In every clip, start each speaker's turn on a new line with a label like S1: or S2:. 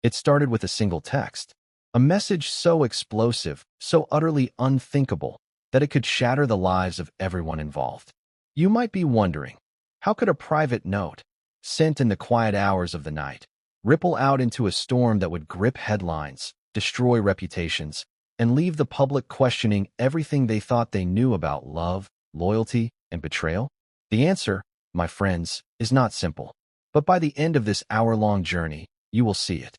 S1: It started with a single text, a message so explosive, so utterly unthinkable, that it could shatter the lives of everyone involved. You might be wondering, how could a private note, sent in the quiet hours of the night, ripple out into a storm that would grip headlines, destroy reputations, and leave the public questioning everything they thought they knew about love, loyalty, and betrayal? The answer, my friends, is not simple. But by the end of this hour-long journey, you will see it.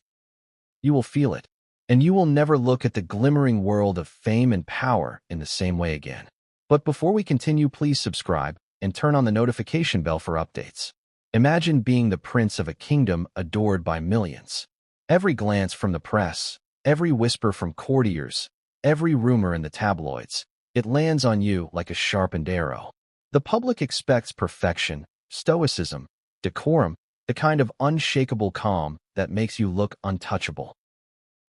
S1: You will feel it. And you will never look at the glimmering world of fame and power in the same way again. But before we continue, please subscribe and turn on the notification bell for updates. Imagine being the prince of a kingdom adored by millions. Every glance from the press, every whisper from courtiers, every rumor in the tabloids, it lands on you like a sharpened arrow. The public expects perfection, stoicism, decorum, the kind of unshakable calm that makes you look untouchable.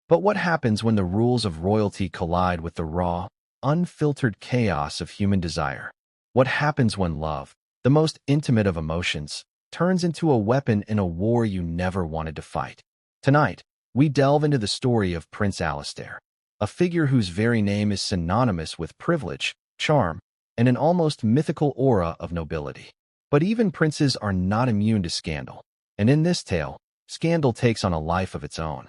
S1: But what happens when the rules of royalty collide with the raw, unfiltered chaos of human desire? What happens when love, the most intimate of emotions, turns into a weapon in a war you never wanted to fight? Tonight, we delve into the story of Prince Alastair, a figure whose very name is synonymous with privilege, charm, and an almost mythical aura of nobility. But even princes are not immune to scandal, and in this tale, scandal takes on a life of its own.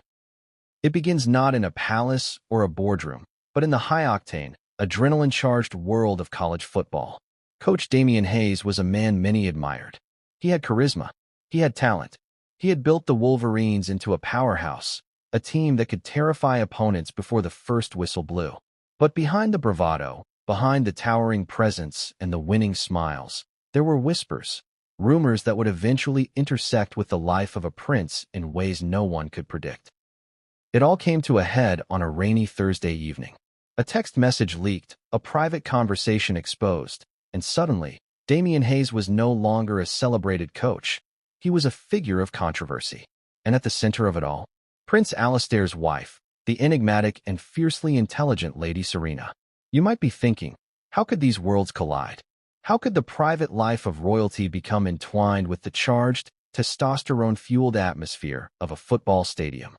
S1: It begins not in a palace or a boardroom, but in the high-octane, adrenaline-charged world of college football. Coach Damian Hayes was a man many admired. He had charisma. He had talent. He had built the Wolverines into a powerhouse, a team that could terrify opponents before the first whistle blew. But behind the bravado, behind the towering presence and the winning smiles, there were whispers, rumors that would eventually intersect with the life of a prince in ways no one could predict. It all came to a head on a rainy Thursday evening. A text message leaked, a private conversation exposed, and suddenly, Damian Hayes was no longer a celebrated coach. He was a figure of controversy. And at the center of it all, Prince Alastair's wife, the enigmatic and fiercely intelligent Lady Serena. You might be thinking, how could these worlds collide? How could the private life of royalty become entwined with the charged, testosterone-fueled atmosphere of a football stadium?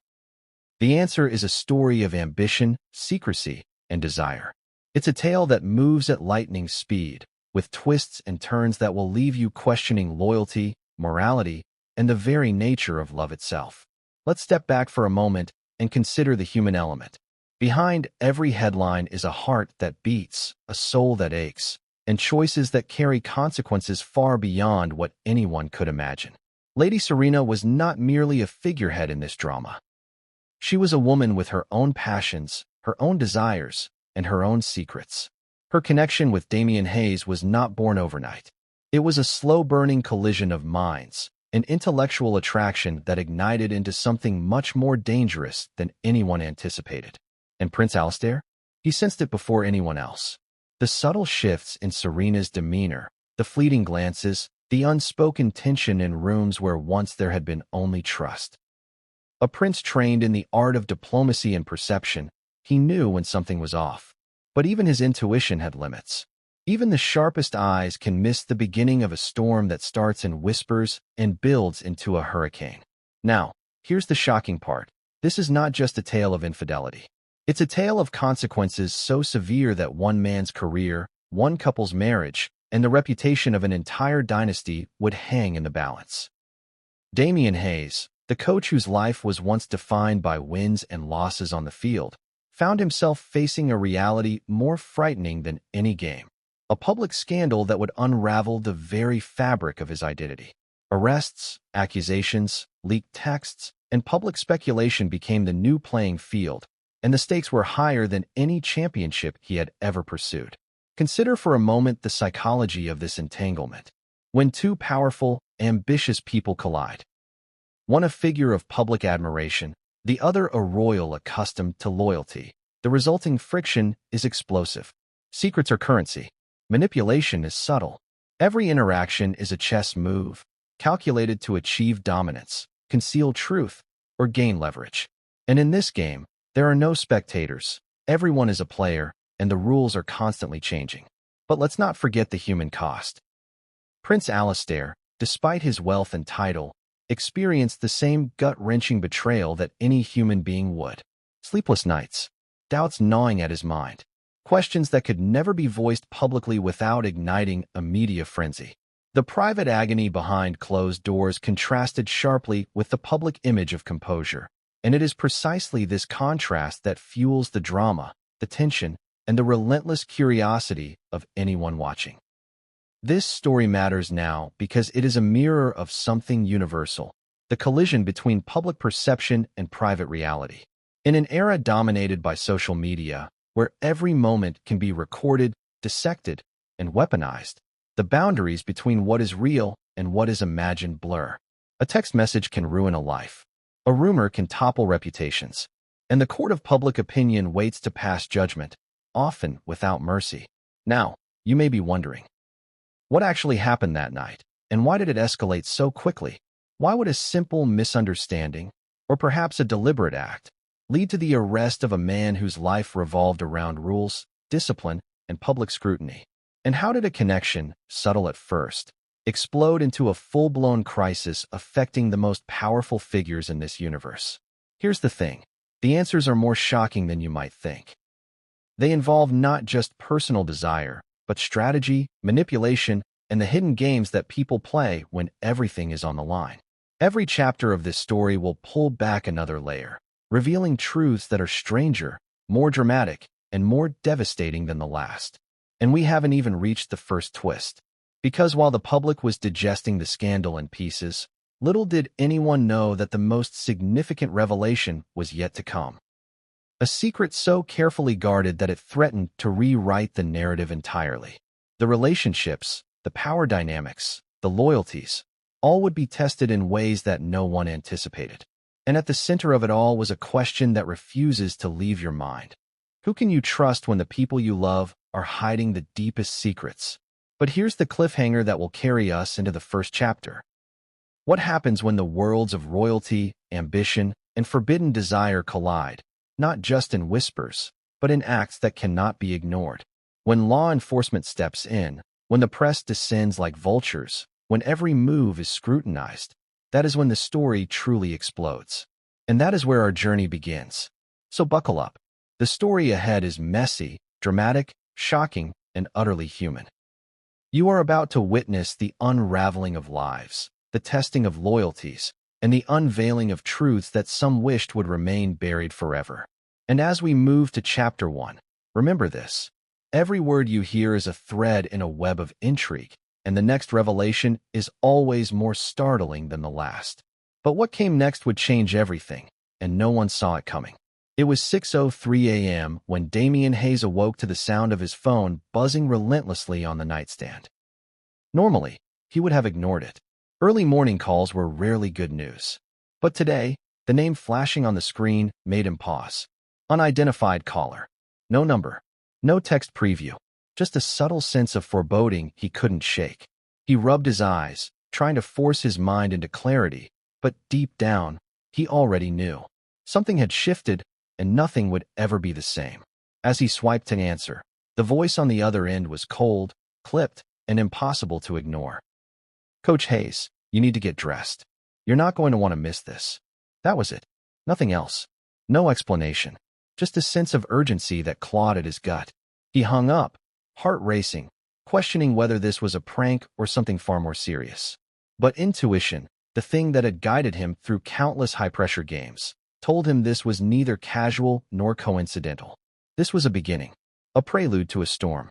S1: The answer is a story of ambition, secrecy, and desire. It's a tale that moves at lightning speed, with twists and turns that will leave you questioning loyalty, morality, and the very nature of love itself. Let's step back for a moment and consider the human element. Behind every headline is a heart that beats, a soul that aches, and choices that carry consequences far beyond what anyone could imagine. Lady Serena was not merely a figurehead in this drama. She was a woman with her own passions, her own desires, and her own secrets. Her connection with Damian Hayes was not born overnight. It was a slow-burning collision of minds, an intellectual attraction that ignited into something much more dangerous than anyone anticipated. And Prince Alastair? He sensed it before anyone else. The subtle shifts in Serena's demeanor, the fleeting glances, the unspoken tension in rooms where once there had been only trust. A prince trained in the art of diplomacy and perception, he knew when something was off. But even his intuition had limits. Even the sharpest eyes can miss the beginning of a storm that starts in whispers and builds into a hurricane. Now, here's the shocking part. This is not just a tale of infidelity. It's a tale of consequences so severe that one man's career, one couple's marriage, and the reputation of an entire dynasty would hang in the balance. Damian Hayes, the coach whose life was once defined by wins and losses on the field, found himself facing a reality more frightening than any game. A public scandal that would unravel the very fabric of his identity. Arrests, accusations, leaked texts, and public speculation became the new playing field, and the stakes were higher than any championship he had ever pursued. Consider for a moment the psychology of this entanglement. When two powerful, ambitious people collide, one a figure of public admiration, the other a royal accustomed to loyalty, the resulting friction is explosive. Secrets are currency. Manipulation is subtle. Every interaction is a chess move, calculated to achieve dominance, conceal truth, or gain leverage. And in this game, there are no spectators. Everyone is a player, and the rules are constantly changing. But let's not forget the human cost. Prince Alastair, despite his wealth and title, experienced the same gut-wrenching betrayal that any human being would. Sleepless nights, doubts gnawing at his mind, questions that could never be voiced publicly without igniting a media frenzy. The private agony behind closed doors contrasted sharply with the public image of composure, and it is precisely this contrast that fuels the drama, the tension, and the relentless curiosity of anyone watching. This story matters now because it is a mirror of something universal, the collision between public perception and private reality. In an era dominated by social media, where every moment can be recorded, dissected, and weaponized, the boundaries between what is real and what is imagined blur. A text message can ruin a life. A rumor can topple reputations. And the court of public opinion waits to pass judgment, often without mercy. Now, you may be wondering, what actually happened that night, and why did it escalate so quickly? Why would a simple misunderstanding, or perhaps a deliberate act, lead to the arrest of a man whose life revolved around rules, discipline, and public scrutiny? And how did a connection, subtle at first, explode into a full-blown crisis affecting the most powerful figures in this universe? Here's the thing. The answers are more shocking than you might think. They involve not just personal desire, but strategy, manipulation, and the hidden games that people play when everything is on the line. Every chapter of this story will pull back another layer, revealing truths that are stranger, more dramatic, and more devastating than the last. And we haven't even reached the first twist. Because while the public was digesting the scandal in pieces, little did anyone know that the most significant revelation was yet to come. A secret so carefully guarded that it threatened to rewrite the narrative entirely. The relationships, the power dynamics, the loyalties, all would be tested in ways that no one anticipated. And at the center of it all was a question that refuses to leave your mind. Who can you trust when the people you love are hiding the deepest secrets? But here's the cliffhanger that will carry us into the first chapter. What happens when the worlds of royalty, ambition, and forbidden desire collide? Not just in whispers, but in acts that cannot be ignored. When law enforcement steps in, when the press descends like vultures, when every move is scrutinized, that is when the story truly explodes. And that is where our journey begins. So buckle up. The story ahead is messy, dramatic, shocking, and utterly human. You are about to witness the unraveling of lives, the testing of loyalties, and the unveiling of truths that some wished would remain buried forever. And as we move to Chapter 1, remember this. Every word you hear is a thread in a web of intrigue, and the next revelation is always more startling than the last. But what came next would change everything, and no one saw it coming. It was 6:03 a.m. when Damien Hayes awoke to the sound of his phone buzzing relentlessly on the nightstand. Normally, he would have ignored it. Early morning calls were rarely good news. But today, the name flashing on the screen made him pause. Unidentified caller. No number. No text preview. Just a subtle sense of foreboding he couldn't shake. He rubbed his eyes, trying to force his mind into clarity, but deep down, he already knew. Something had shifted, and nothing would ever be the same. As he swiped to answer, the voice on the other end was cold, clipped, and impossible to ignore. Coach Hayes, you need to get dressed. You're not going to want to miss this. That was it. Nothing else. No explanation. Just a sense of urgency that clawed at his gut. He hung up, heart racing, questioning whether this was a prank or something far more serious. But intuition, the thing that had guided him through countless high-pressure games, told him this was neither casual nor coincidental. This was a beginning, a prelude to a storm.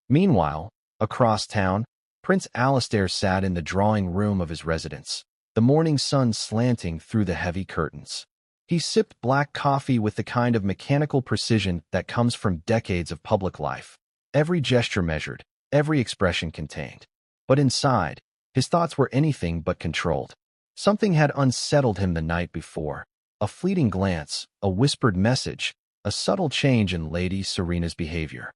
S1: Meanwhile, across town, Prince Alistair sat in the drawing room of his residence, the morning sun slanting through the heavy curtains. He sipped black coffee with the kind of mechanical precision that comes from decades of public life, every gesture measured, every expression contained. But inside, his thoughts were anything but controlled. Something had unsettled him the night before. A fleeting glance, a whispered message, a subtle change in Lady Serena's behavior.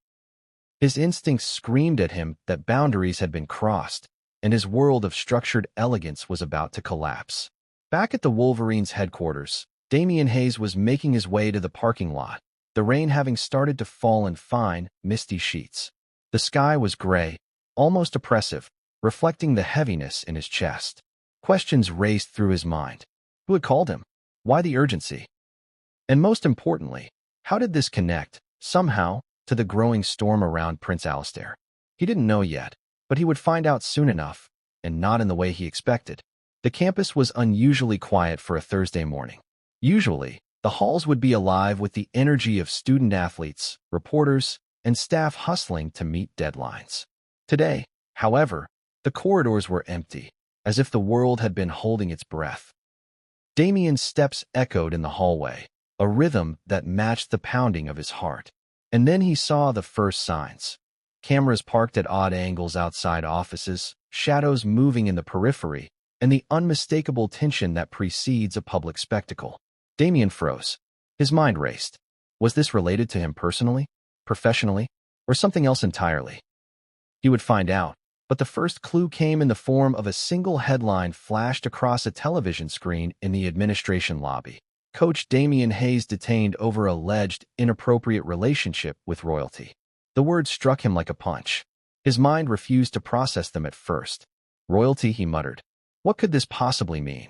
S1: His instincts screamed at him that boundaries had been crossed, and his world of structured elegance was about to collapse. Back at the Wolverines' headquarters, Damien Hayes was making his way to the parking lot, the rain having started to fall in fine, misty sheets. The sky was gray, almost oppressive, reflecting the heaviness in his chest. Questions raced through his mind. Who had called him? Why the urgency? And most importantly, how did this connect, somehow, to the growing storm around Prince Alastair? He didn't know yet, but he would find out soon enough, and not in the way he expected. The campus was unusually quiet for a Thursday morning. Usually, the halls would be alive with the energy of student-athletes, reporters, and staff hustling to meet deadlines. Today, however, the corridors were empty, as if the world had been holding its breath. Damien's steps echoed in the hallway, a rhythm that matched the pounding of his heart. And then he saw the first signs. Cameras parked at odd angles outside offices, shadows moving in the periphery, and the unmistakable tension that precedes a public spectacle. Damien froze. His mind raced. Was this related to him personally, professionally, or something else entirely? He would find out, but the first clue came in the form of a single headline flashed across a television screen in the administration lobby. Coach Damien Hayes detained over alleged inappropriate relationship with royalty. The words struck him like a punch. His mind refused to process them at first. Royalty, he muttered. What could this possibly mean?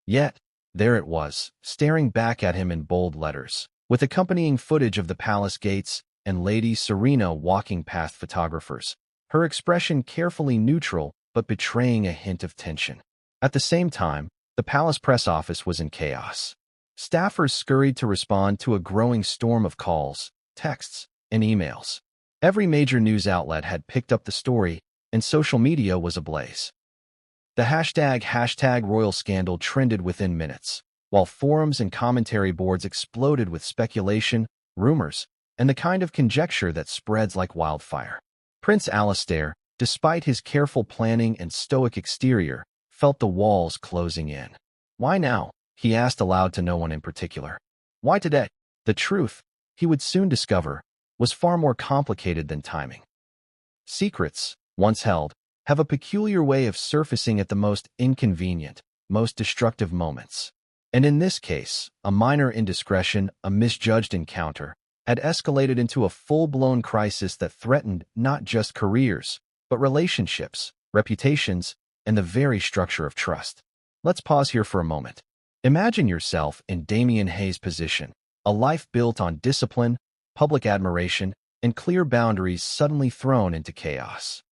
S1: Yet, there it was, staring back at him in bold letters, with accompanying footage of the palace gates and Lady Serena walking past photographers, her expression carefully neutral but betraying a hint of tension. At the same time, the palace press office was in chaos. Staffers scurried to respond to a growing storm of calls, texts, and emails. Every major news outlet had picked up the story, and social media was ablaze. The hashtag royal scandal trended within minutes, while forums and commentary boards exploded with speculation, rumors, and the kind of conjecture that spreads like wildfire. Prince Alastair, despite his careful planning and stoic exterior, felt the walls closing in. Why now? He asked aloud to no one in particular. Why today? The truth, he would soon discover, was far more complicated than timing. Secrets, once held, have a peculiar way of surfacing at the most inconvenient, most destructive moments. And in this case, a minor indiscretion, a misjudged encounter, had escalated into a full-blown crisis that threatened not just careers, but relationships, reputations, and the very structure of trust. Let's pause here for a moment. Imagine yourself in Damien Hayes' position, a life built on discipline, public admiration, and clear boundaries suddenly thrown into chaos.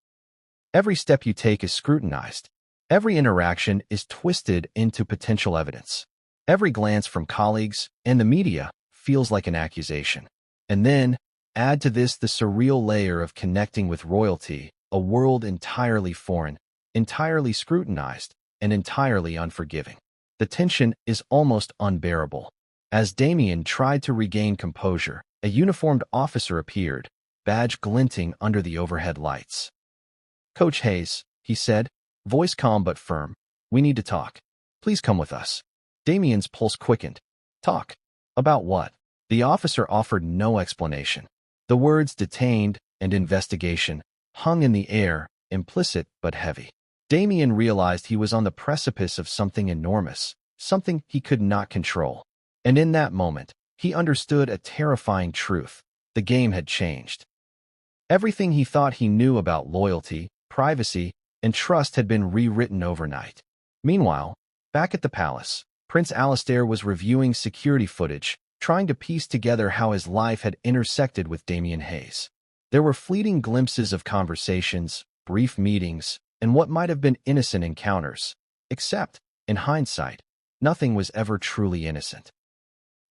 S1: Every step you take is scrutinized. Every interaction is twisted into potential evidence. Every glance from colleagues and the media feels like an accusation. And then, add to this the surreal layer of connecting with royalty, a world entirely foreign, entirely scrutinized, and entirely unforgiving. The tension is almost unbearable. As Damien tried to regain composure, a uniformed officer appeared, badge glinting under the overhead lights. Coach Hayes, he said, voice calm but firm, we need to talk. Please come with us. Damien's pulse quickened. Talk? About what? The officer offered no explanation. The words detained and investigation hung in the air, implicit but heavy. Damien realized he was on the precipice of something enormous, something he could not control. And in that moment, he understood a terrifying truth. The game had changed. Everything he thought he knew about loyalty, privacy, and trust had been rewritten overnight. Meanwhile, back at the palace, Prince Alastair was reviewing security footage, trying to piece together how his life had intersected with Damien Hayes. There were fleeting glimpses of conversations, brief meetings, and what might have been innocent encounters. Except, in hindsight, nothing was ever truly innocent.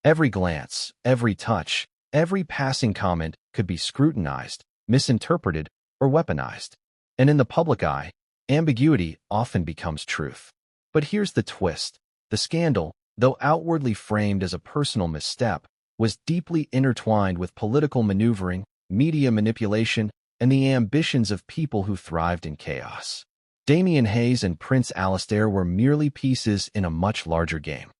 S1: Every glance, every touch, every passing comment could be scrutinized, misinterpreted, or weaponized. And in the public eye, ambiguity often becomes truth. But here's the twist. The scandal, though outwardly framed as a personal misstep, was deeply intertwined with political maneuvering, media manipulation, and the ambitions of people who thrived in chaos. Damien Hayes and Prince Alastair were merely pieces in a much larger game.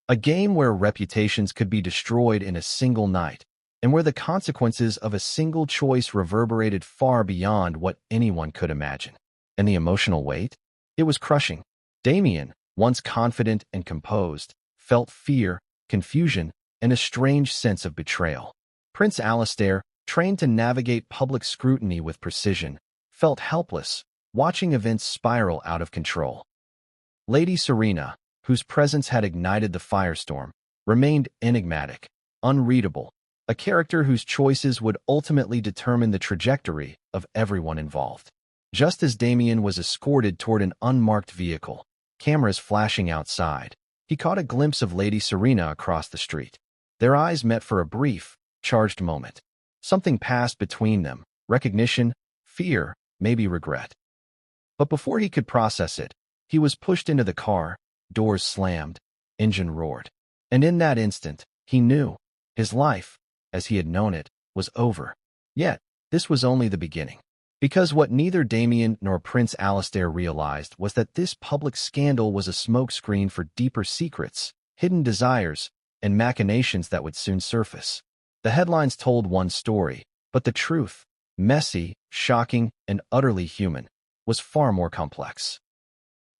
S1: A game where reputations could be destroyed in a single night, and where the consequences of a single choice reverberated far beyond what anyone could imagine. And the emotional weight? It was crushing. Damien, once confident and composed, felt fear, confusion, and a strange sense of betrayal. Prince Alastair, trained to navigate public scrutiny with precision, felt helpless, watching events spiral out of control. Lady Serena, whose presence had ignited the firestorm, remained enigmatic, unreadable, a character whose choices would ultimately determine the trajectory of everyone involved. Just as Damien was escorted toward an unmarked vehicle, cameras flashing outside, he caught a glimpse of Lady Serena across the street. Their eyes met for a brief, charged moment. Something passed between them, recognition, fear, maybe regret. But before he could process it, he was pushed into the car, doors slammed, engine roared. And in that instant, he knew his life, as he had known it, was over. Yet, this was only the beginning. Because what neither Damien nor Prince Alistair realized was that this public scandal was a smokescreen for deeper secrets, hidden desires, and machinations that would soon surface. The headlines told one story, but the truth, messy, shocking, and utterly human, was far more complex.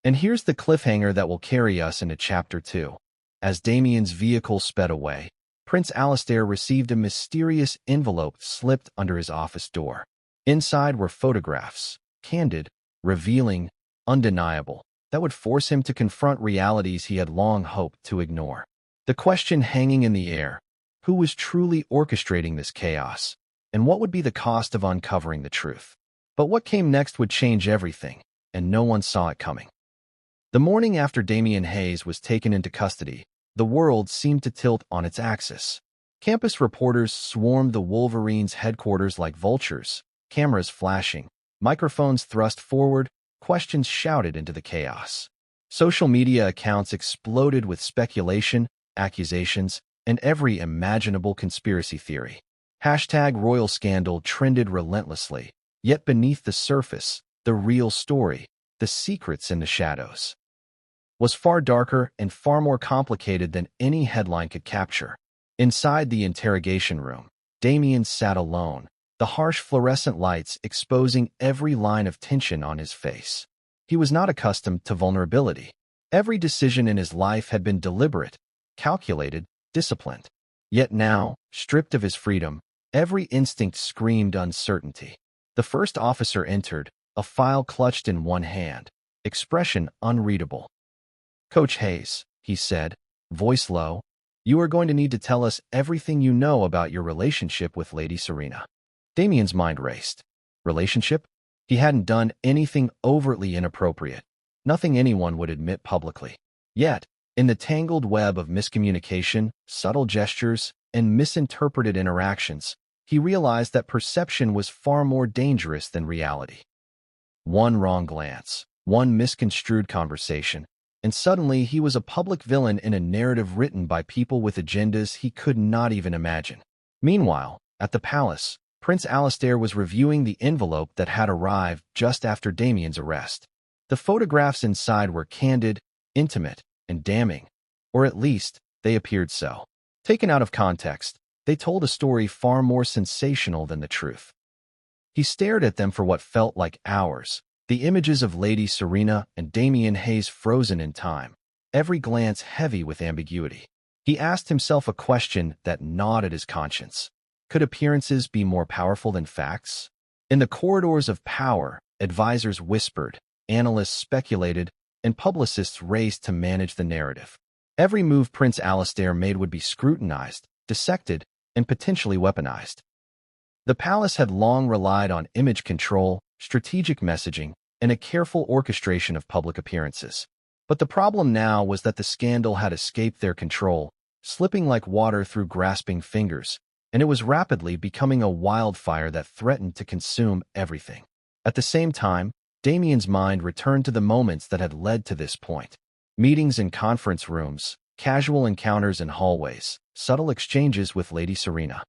S1: And here's the cliffhanger that will carry us into Chapter 2. As Damien's vehicle sped away, Prince Alistair received a mysterious envelope slipped under his office door. Inside were photographs, candid, revealing, undeniable, that would force him to confront realities he had long hoped to ignore. The question hanging in the air: who was truly orchestrating this chaos, and what would be the cost of uncovering the truth? But what came next would change everything, and no one saw it coming. The morning after Damien Hayes was taken into custody, the world seemed to tilt on its axis. Campus reporters swarmed the Wolverines' headquarters like vultures, cameras flashing, microphones thrust forward, questions shouted into the chaos. Social media accounts exploded with speculation, accusations, and every imaginable conspiracy theory. #Royal Scandal trended relentlessly, yet beneath the surface, the real story, the secrets in the shadows, was far darker and far more complicated than any headline could capture. Inside the interrogation room, Damien sat alone, the harsh fluorescent lights exposing every line of tension on his face. He was not accustomed to vulnerability. Every decision in his life had been deliberate, calculated, disciplined. Yet now, stripped of his freedom, every instinct screamed uncertainty. The first officer entered, a file clutched in one hand, expression unreadable. "Coach Hayes," he said, voice low, "you are going to need to tell us everything you know about your relationship with Lady Serena." Damien's mind raced. Relationship? He hadn't done anything overtly inappropriate, nothing anyone would admit publicly. Yet, in the tangled web of miscommunication, subtle gestures, and misinterpreted interactions, he realized that perception was far more dangerous than reality. One wrong glance, one misconstrued conversation, and suddenly he was a public villain in a narrative written by people with agendas he could not even imagine. Meanwhile, at the palace, Prince Alistair was reviewing the envelope that had arrived just after Damien's arrest. The photographs inside were candid, intimate, and damning, or at least, they appeared so. Taken out of context, they told a story far more sensational than the truth. He stared at them for what felt like hours, the images of Lady Serena and Damien Hayes frozen in time, every glance heavy with ambiguity. He asked himself a question that gnawed at his conscience. Could appearances be more powerful than facts? In the corridors of power, advisors whispered, analysts speculated, and publicists raced to manage the narrative. Every move Prince Alistair made would be scrutinized, dissected, and potentially weaponized. The palace had long relied on image control, strategic messaging, and a careful orchestration of public appearances. But the problem now was that the scandal had escaped their control, slipping like water through grasping fingers, and it was rapidly becoming a wildfire that threatened to consume everything. At the same time, Damien's mind returned to the moments that had led to this point. Meetings in conference rooms, casual encounters in hallways, subtle exchanges with Lady Serena.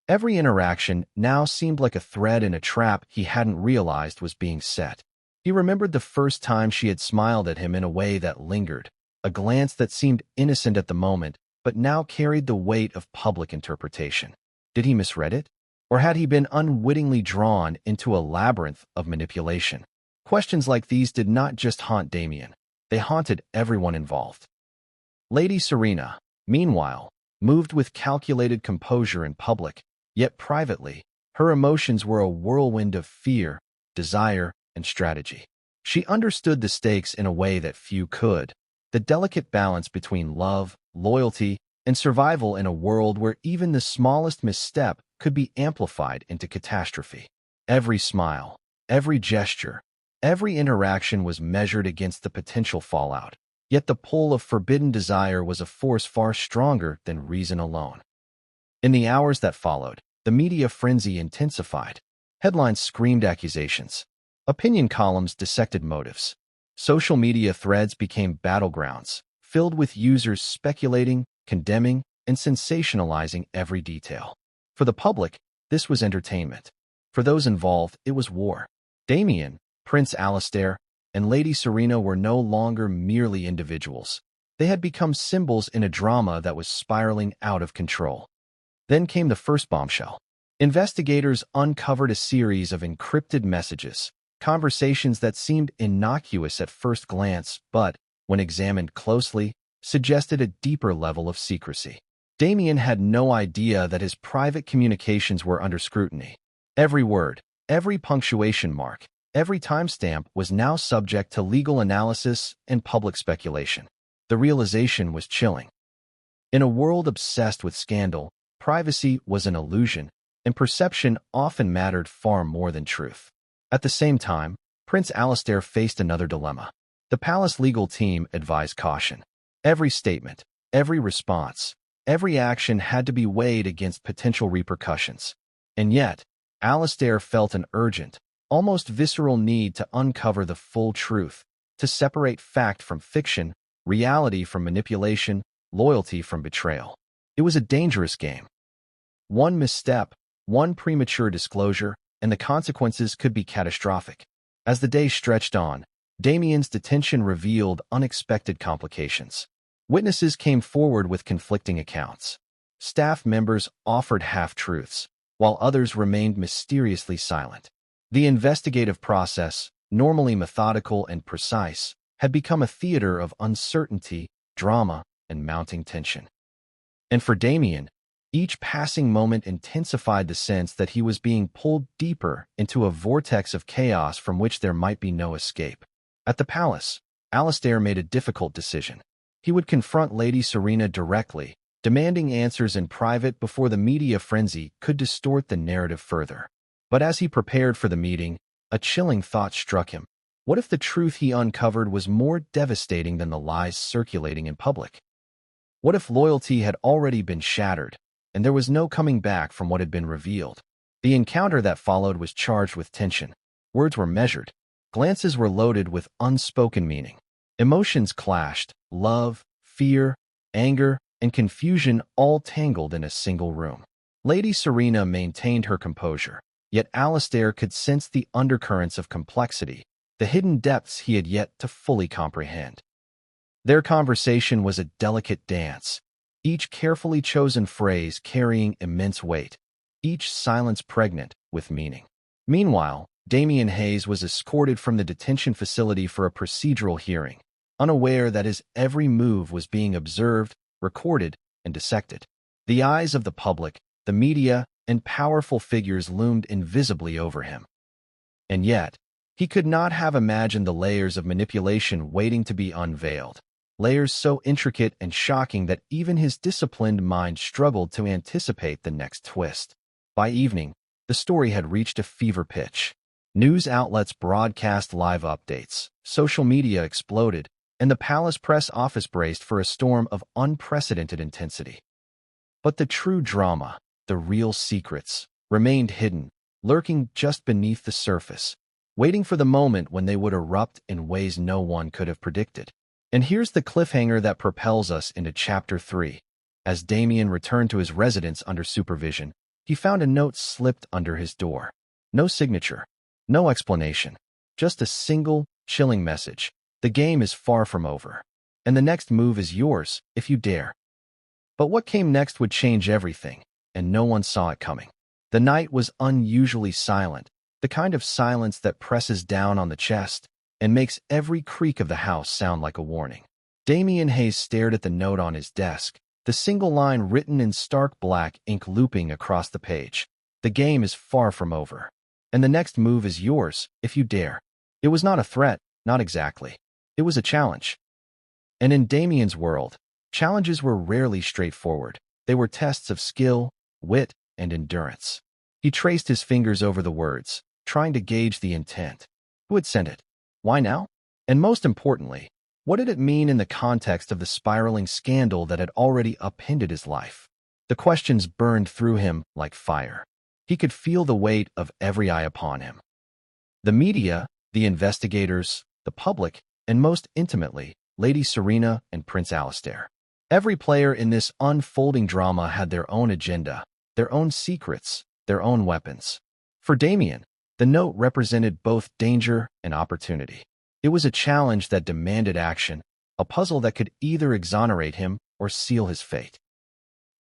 S1: Every interaction now seemed like a thread in a trap he hadn't realized was being set. He remembered the first time she had smiled at him in a way that lingered, a glance that seemed innocent at the moment, but now carried the weight of public interpretation. Did he misread it? Or had he been unwittingly drawn into a labyrinth of manipulation? Questions like these did not just haunt Damien. They haunted everyone involved. Lady Serena, meanwhile, moved with calculated composure in public, yet privately, her emotions were a whirlwind of fear, desire, and strategy. She understood the stakes in a way that few could, the delicate balance between love, loyalty, and survival in a world where even the smallest misstep could be amplified into catastrophe. Every smile, every gesture, every interaction was measured against the potential fallout. Yet the pull of forbidden desire was a force far stronger than reason alone. In the hours that followed, the media frenzy intensified. Headlines screamed accusations. Opinion columns dissected motives. Social media threads became battlegrounds, filled with users speculating, condemning, and sensationalizing every detail. For the public, this was entertainment. For those involved, it was war. Damien, Prince Alastair, and Lady Serena were no longer merely individuals. They had become symbols in a drama that was spiraling out of control. Then came the first bombshell. Investigators uncovered a series of encrypted messages, conversations that seemed innocuous at first glance, but, when examined closely, suggested a deeper level of secrecy. Damien had no idea that his private communications were under scrutiny. Every word, every punctuation mark, every timestamp was now subject to legal analysis and public speculation. The realization was chilling. In a world obsessed with scandal, privacy was an illusion, and perception often mattered far more than truth. At the same time, Prince Alastair faced another dilemma. The palace legal team advised caution. Every statement, every response, every action had to be weighed against potential repercussions. And yet, Alastair felt an urgent, almost visceral need to uncover the full truth, to separate fact from fiction, reality from manipulation, loyalty from betrayal. It was a dangerous game. One misstep, one premature disclosure, and the consequences could be catastrophic. As the day stretched on, Damien's detention revealed unexpected complications. Witnesses came forward with conflicting accounts. Staff members offered half-truths, while others remained mysteriously silent. The investigative process, normally methodical and precise, had become a theater of uncertainty, drama, and mounting tension. And for Damien, each passing moment intensified the sense that he was being pulled deeper into a vortex of chaos from which there might be no escape. At the palace, Alastair made a difficult decision. He would confront Lady Serena directly, demanding answers in private before the media frenzy could distort the narrative further. But as he prepared for the meeting, a chilling thought struck him. What if the truth he uncovered was more devastating than the lies circulating in public? What if loyalty had already been shattered, and there was no coming back from what had been revealed? The encounter that followed was charged with tension. Words were measured. Glances were loaded with unspoken meaning. Emotions clashed, love, fear, anger, and confusion all tangled in a single room. Lady Serena maintained her composure, yet Alastair could sense the undercurrents of complexity, the hidden depths he had yet to fully comprehend. Their conversation was a delicate dance, each carefully chosen phrase carrying immense weight, each silence pregnant with meaning. Meanwhile, Damien Hayes was escorted from the detention facility for a procedural hearing, unaware that his every move was being observed, recorded, and dissected. The eyes of the public, the media, and powerful figures loomed invisibly over him. And yet, he could not have imagined the layers of manipulation waiting to be unveiled, layers so intricate and shocking that even his disciplined mind struggled to anticipate the next twist. By evening, the story had reached a fever pitch. News outlets broadcast live updates, social media exploded, and the palace press office braced for a storm of unprecedented intensity. But the true drama, the real secrets, remained hidden, lurking just beneath the surface, waiting for the moment when they would erupt in ways no one could have predicted. And here's the cliffhanger that propels us into Chapter 3. As Damien returned to his residence under supervision, he found a note slipped under his door. No signature, no explanation, just a single, chilling message. The game is far from over, and the next move is yours, if you dare. But what came next would change everything, and no one saw it coming. The night was unusually silent, the kind of silence that presses down on the chest and makes every creak of the house sound like a warning. Damien Hayes stared at the note on his desk, the single line written in stark black ink looping across the page. The game is far from over, and the next move is yours, if you dare. It was not a threat, Not exactly. It was a challenge. And in Damien's world, challenges were rarely straightforward. They were tests of skill, wit, and endurance. He traced his fingers over the words, trying to gauge the intent. Who had sent it? Why now? And most importantly, what did it mean in the context of the spiraling scandal that had already upended his life? The questions burned through him like fire. He could feel the weight of every eye upon him. The media, the investigators, the public, and most intimately, Lady Serena and Prince Alistair. Every player in this unfolding drama had their own agenda, their own secrets, their own weapons. For Damien, the note represented both danger and opportunity. It was a challenge that demanded action, a puzzle that could either exonerate him or seal his fate.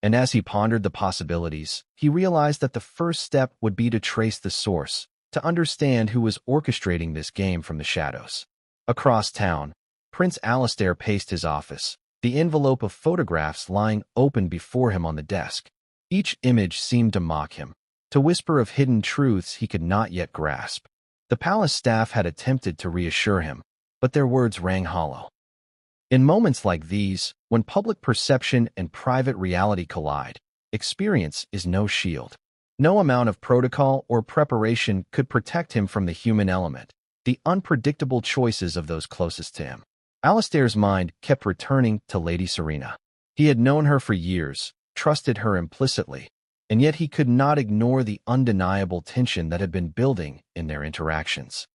S1: And as he pondered the possibilities, he realized that the first step would be to trace the source, to understand who was orchestrating this game from the shadows. Across town, Prince Alistair paced his office, the envelope of photographs lying open before him on the desk. Each image seemed to mock him, to whisper of hidden truths he could not yet grasp. The palace staff had attempted to reassure him, but their words rang hollow. In moments like these, when public perception and private reality collide, experience is no shield. No amount of protocol or preparation could protect him from the human element, the unpredictable choices of those closest to him. Alistair's mind kept returning to Lady Serena. He had known her for years, trusted her implicitly, and yet he could not ignore the undeniable tension that had been building in their interactions.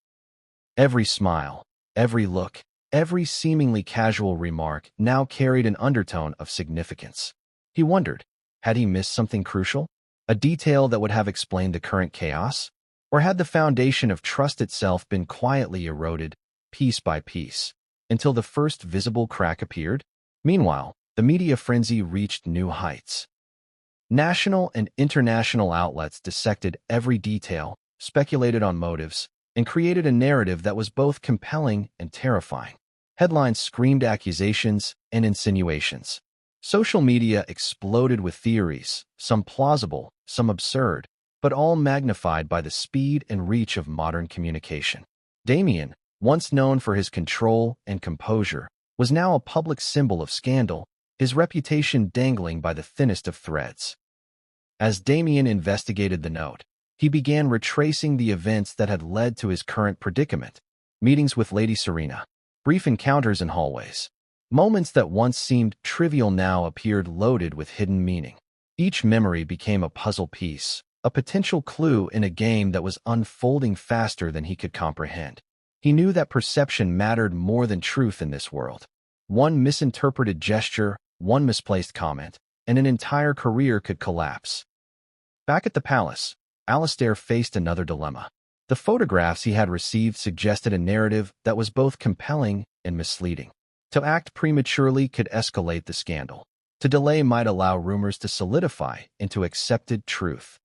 S1: Every smile, every look, every seemingly casual remark now carried an undertone of significance. He wondered, had he missed something crucial? A detail that would have explained the current chaos? Or had the foundation of trust itself been quietly eroded, piece by piece, until the first visible crack appeared? Meanwhile, the media frenzy reached new heights. National and international outlets dissected every detail, speculated on motives, and created a narrative that was both compelling and terrifying. Headlines screamed accusations and insinuations. Social media exploded with theories, some plausible, some absurd, but all magnified by the speed and reach of modern communication. Damien, once known for his control and composure, was now a public symbol of scandal, his reputation dangling by the thinnest of threads. As Damien investigated the note, he began retracing the events that had led to his current predicament. Meetings with Lady Serena, brief encounters in hallways. Moments that once seemed trivial now appeared loaded with hidden meaning. Each memory became a puzzle piece, a potential clue in a game that was unfolding faster than he could comprehend. He knew that perception mattered more than truth in this world. One misinterpreted gesture, one misplaced comment, and an entire career could collapse. Back at the palace, Alistair faced another dilemma. The photographs he had received suggested a narrative that was both compelling and misleading. To act prematurely could escalate the scandal. To delay might allow rumors to solidify into accepted truth.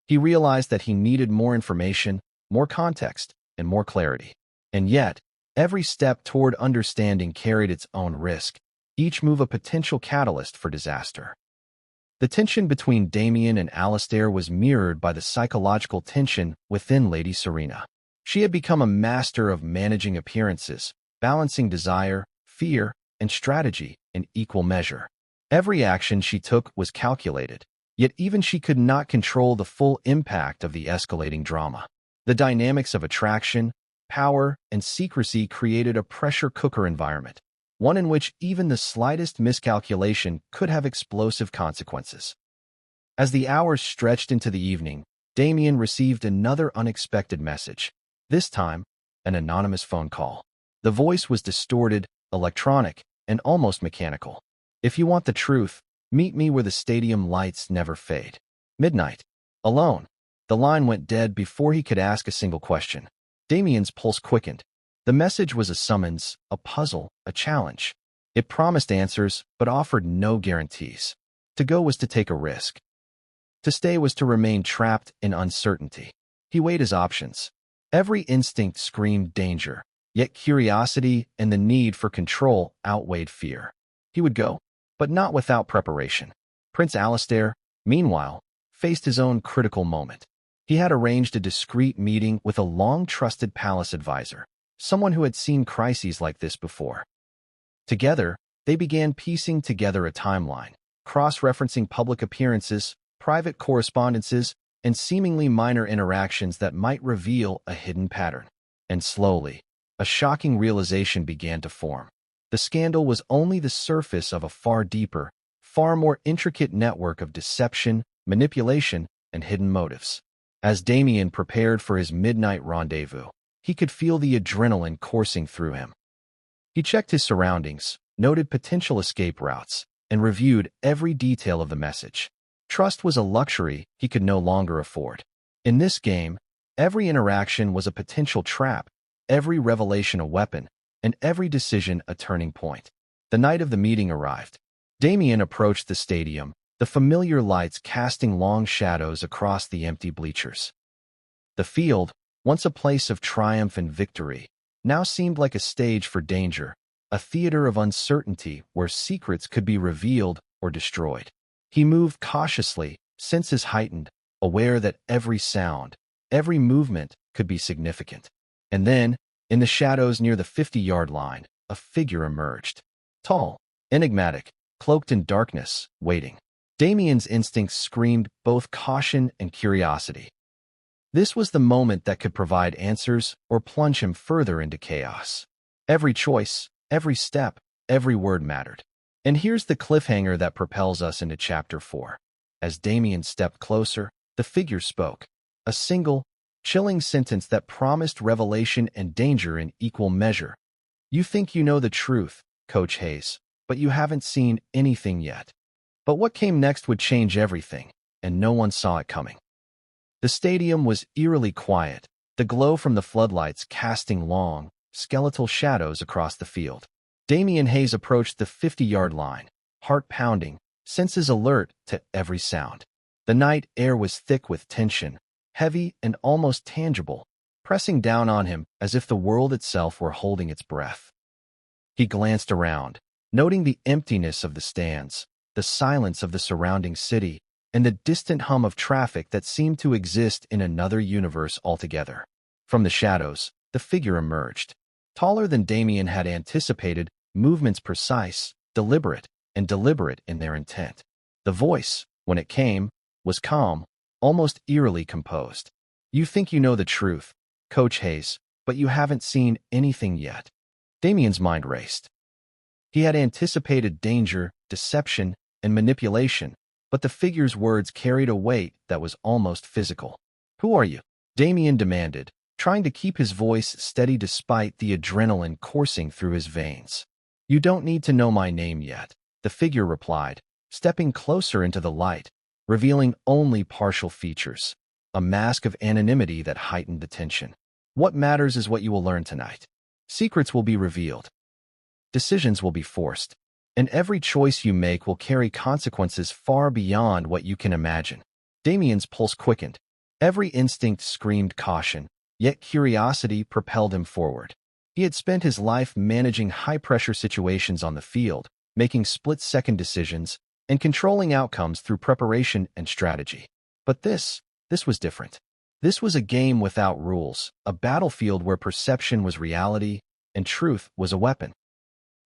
S1: He realized that he needed more information, more context, and more clarity. And yet, every step toward understanding carried its own risk, each move a potential catalyst for disaster. The tension between Damien and Alistair was mirrored by the psychological tension within Lady Serena. She had become a master of managing appearances, balancing desire, fear, and strategy in equal measure. Every action she took was calculated, yet even she could not control the full impact of the escalating drama. The dynamics of attraction, power, and secrecy created a pressure cooker environment, one in which even the slightest miscalculation could have explosive consequences. As the hours stretched into the evening, Damien received another unexpected message, this time an anonymous phone call. The voice was distorted, electronic, and almost mechanical. If you want the truth, meet me where the stadium lights never fade. Midnight. Alone. The line went dead before he could ask a single question. Damien's pulse quickened. The message was a summons, a puzzle, a challenge. It promised answers, but offered no guarantees. To go was to take a risk. To stay was to remain trapped in uncertainty. He weighed his options. Every instinct screamed danger, yet curiosity and the need for control outweighed fear. He would go, but not without preparation. Prince Alistair, meanwhile, faced his own critical moment. He had arranged a discreet meeting with a long-trusted palace advisor. someone who had seen crises like this before. Together, they began piecing together a timeline, cross-referencing public appearances, private correspondences, and seemingly minor interactions that might reveal a hidden pattern. And slowly, a shocking realization began to form. The scandal was only the surface of a far deeper, far more intricate network of deception, manipulation, and hidden motives. As Damien prepared for his midnight rendezvous, he could feel the adrenaline coursing through him. He checked his surroundings, noted potential escape routes, and reviewed every detail of the message. Trust was a luxury he could no longer afford. In this game, every interaction was a potential trap, every revelation a weapon, and every decision a turning point. The night of the meeting arrived. Damien approached the stadium, the familiar lights casting long shadows across the empty bleachers. The field, once a place of triumph and victory, now seemed like a stage for danger, a theater of uncertainty where secrets could be revealed or destroyed. He moved cautiously, senses heightened, aware that every sound, every movement could be significant. And then, in the shadows near the 50-yard line, a figure emerged. Tall, enigmatic, cloaked in darkness, waiting. Damien's instincts screamed both caution and curiosity. This was the moment that could provide answers or plunge him further into chaos. Every choice, every step, every word mattered. And here's the cliffhanger that propels us into Chapter 4. As Damien stepped closer, the figure spoke. A single, chilling sentence that promised revelation and danger in equal measure. "You think you know the truth, Coach Hayes, but you haven't seen anything yet." But what came next would change everything, and no one saw it coming. The stadium was eerily quiet, the glow from the floodlights casting long, skeletal shadows across the field. Damien Hayes approached the 50-yard line, heart pounding, senses alert to every sound. The night air was thick with tension, heavy and almost tangible, pressing down on him as if the world itself were holding its breath. He glanced around, noting the emptiness of the stands, the silence of the surrounding city, and the distant hum of traffic that seemed to exist in another universe altogether. From the shadows, the figure emerged. Taller than Damien had anticipated, movements precise, deliberate in their intent. The voice, when it came, was calm, almost eerily composed. "You think you know the truth, Coach Hayes, but you haven't seen anything yet." Damien's mind raced. He had anticipated danger, deception, and manipulation, but the figure's words carried a weight that was almost physical. "Who are you?" Damien demanded, trying to keep his voice steady despite the adrenaline coursing through his veins. "You don't need to know my name yet," the figure replied, stepping closer into the light, revealing only partial features, a mask of anonymity that heightened the tension. "What matters is what you will learn tonight. Secrets will be revealed. Decisions will be forced, and every choice you make will carry consequences far beyond what you can imagine." Damien's pulse quickened. Every instinct screamed caution, yet curiosity propelled him forward. He had spent his life managing high-pressure situations on the field, making split-second decisions, and controlling outcomes through preparation and strategy. But this was different. This was a game without rules, a battlefield where perception was reality and truth was a weapon.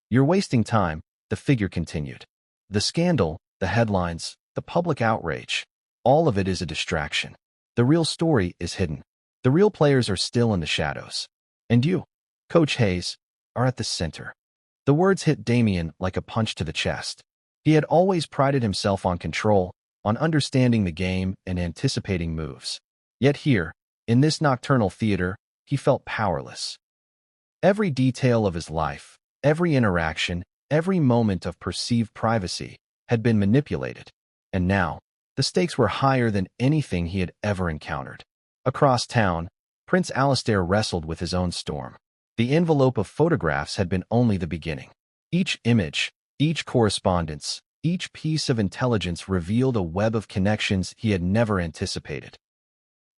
S1: "You're wasting time," the figure continued. "The scandal, the headlines, the public outrage, all of it is a distraction. The real story is hidden. The real players are still in the shadows. And you, Coach Hayes, are at the center." The words hit Damien like a punch to the chest. He had always prided himself on control, on understanding the game and anticipating moves. Yet here, in this nocturnal theater, he felt powerless. Every detail of his life, every interaction, every moment of perceived privacy had been manipulated. And now, the stakes were higher than anything he had ever encountered. Across town, Prince Alistair wrestled with his own storm. The envelope of photographs had been only the beginning. Each image, each correspondence, each piece of intelligence revealed a web of connections he had never anticipated.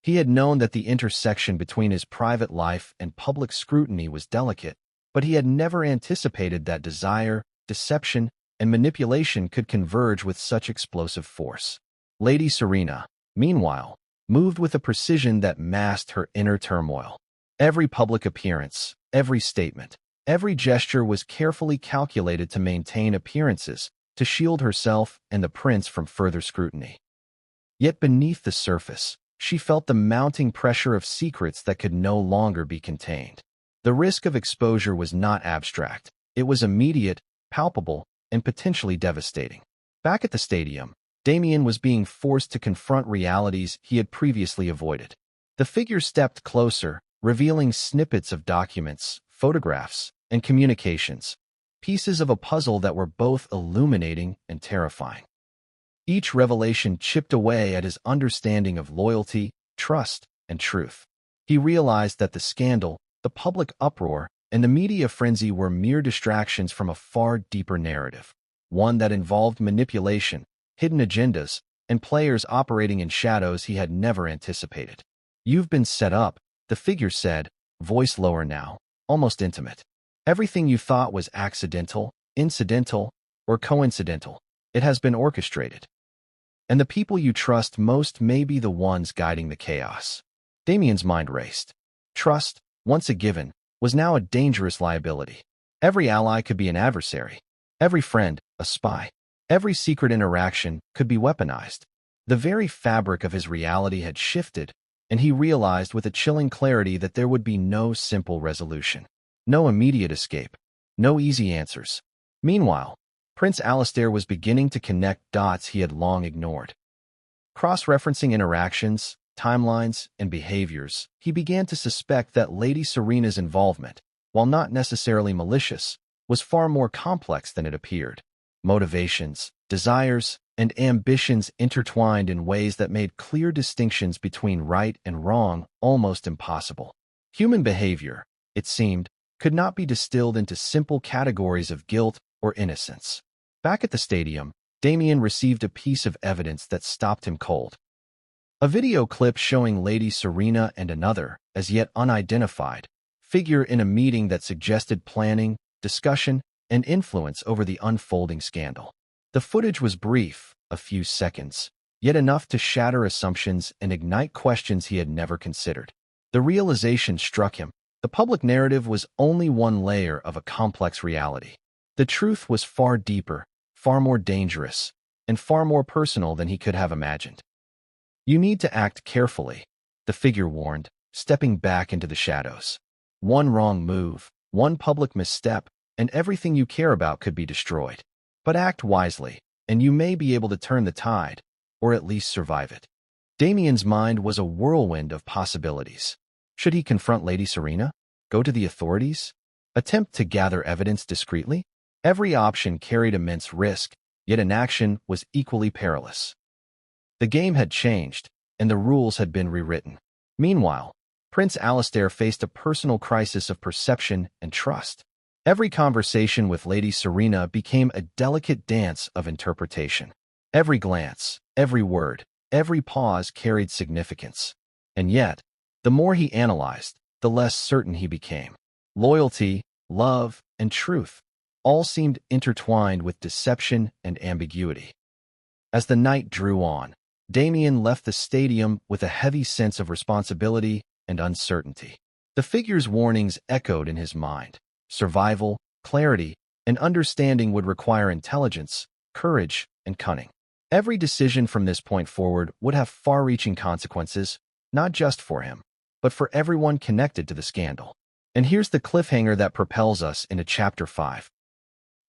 S1: He had known that the intersection between his private life and public scrutiny was delicate, but he had never anticipated that desire, deception, and manipulation could converge with such explosive force. Lady Serena, meanwhile, moved with a precision that masked her inner turmoil. Every public appearance, every statement, every gesture was carefully calculated to maintain appearances, to shield herself and the prince from further scrutiny. Yet beneath the surface, she felt the mounting pressure of secrets that could no longer be contained. The risk of exposure was not abstract. It was immediate, palpable, and potentially devastating. Back at the stadium, Damien was being forced to confront realities he had previously avoided. The figure stepped closer, revealing snippets of documents, photographs, and communications, pieces of a puzzle that were both illuminating and terrifying. Each revelation chipped away at his understanding of loyalty, trust, and truth. He realized that the scandal, the public uproar, and the media frenzy were mere distractions from a far deeper narrative, one that involved manipulation, hidden agendas, and players operating in shadows he had never anticipated. "You've been set up," the figure said, voice lower now, almost intimate. "Everything you thought was accidental, incidental, or coincidental, it has been orchestrated. And the people you trust most may be the ones guiding the chaos." Damien's mind raced. Trust, once a given, was now a dangerous liability. Every ally could be an adversary. Every friend, a spy. Every secret interaction could be weaponized. The very fabric of his reality had shifted, and he realized with a chilling clarity that there would be no simple resolution. No immediate escape. No easy answers. Meanwhile, Prince Alistair was beginning to connect dots he had long ignored. Cross-referencing interactions, timelines, and behaviors, he began to suspect that Lady Serena's involvement, while not necessarily malicious, was far more complex than it appeared. Motivations, desires, and ambitions intertwined in ways that made clear distinctions between right and wrong almost impossible. Human behavior, it seemed, could not be distilled into simple categories of guilt or innocence. Back at the stadium, Damien received a piece of evidence that stopped him cold. A video clip showing Lady Serena and another, as yet unidentified, figure in a meeting that suggested planning, discussion, and influence over the unfolding scandal. The footage was brief, a few seconds, yet enough to shatter assumptions and ignite questions he had never considered. The realization struck him. The public narrative was only one layer of a complex reality. The truth was far deeper, far more dangerous, and far more personal than he could have imagined. "You need to act carefully," the figure warned, stepping back into the shadows. "One wrong move, one public misstep, and everything you care about could be destroyed. But act wisely, and you may be able to turn the tide, or at least survive it." Damien's mind was a whirlwind of possibilities. Should he confront Lady Serena? Go to the authorities? Attempt to gather evidence discreetly? Every option carried immense risk, yet inaction was equally perilous. The game had changed, and the rules had been rewritten. Meanwhile, Prince Alistair faced a personal crisis of perception and trust. Every conversation with Lady Serena became a delicate dance of interpretation. Every glance, every word, every pause carried significance. And yet, the more he analyzed, the less certain he became. Loyalty, love, and truth all seemed intertwined with deception and ambiguity. As the night drew on, Damien left the stadium with a heavy sense of responsibility and uncertainty. The figure's warnings echoed in his mind. Survival, clarity, and understanding would require intelligence, courage, and cunning. Every decision from this point forward would have far-reaching consequences, not just for him, but for everyone connected to the scandal. And here's the cliffhanger that propels us into Chapter 5.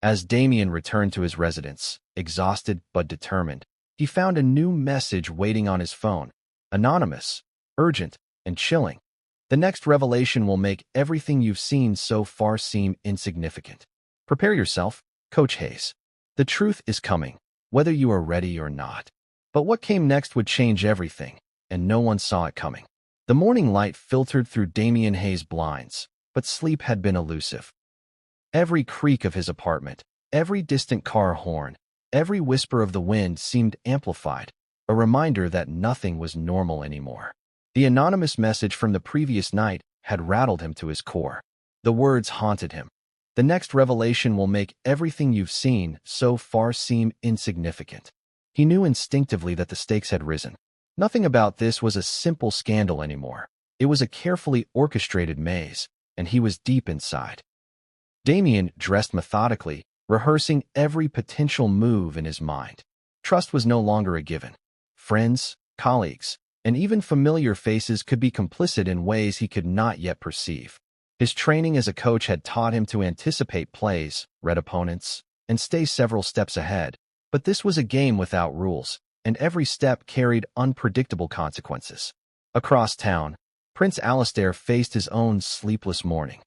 S1: As Damien returned to his residence, exhausted but determined, he found a new message waiting on his phone. Anonymous, urgent, and chilling. "The next revelation will make everything you've seen so far seem insignificant. Prepare yourself, Coach Hayes. The truth is coming, whether you are ready or not." But what came next would change everything, and no one saw it coming. The morning light filtered through Damien Hayes' blinds, but sleep had been elusive. Every creak of his apartment, every distant car horn, every whisper of the wind seemed amplified, a reminder that nothing was normal anymore. The anonymous message from the previous night had rattled him to his core. The words haunted him. "The next revelation will make everything you've seen so far seem insignificant." He knew instinctively that the stakes had risen. Nothing about this was a simple scandal anymore. It was a carefully orchestrated maze, and he was deep inside. Damien dressed methodically, rehearsing every potential move in his mind. Trust was no longer a given. Friends, colleagues, and even familiar faces could be complicit in ways he could not yet perceive. His training as a coach had taught him to anticipate plays, read opponents, and stay several steps ahead. But this was a game without rules, and every step carried unpredictable consequences. Across town, Prince Alastair faced his own sleepless morning.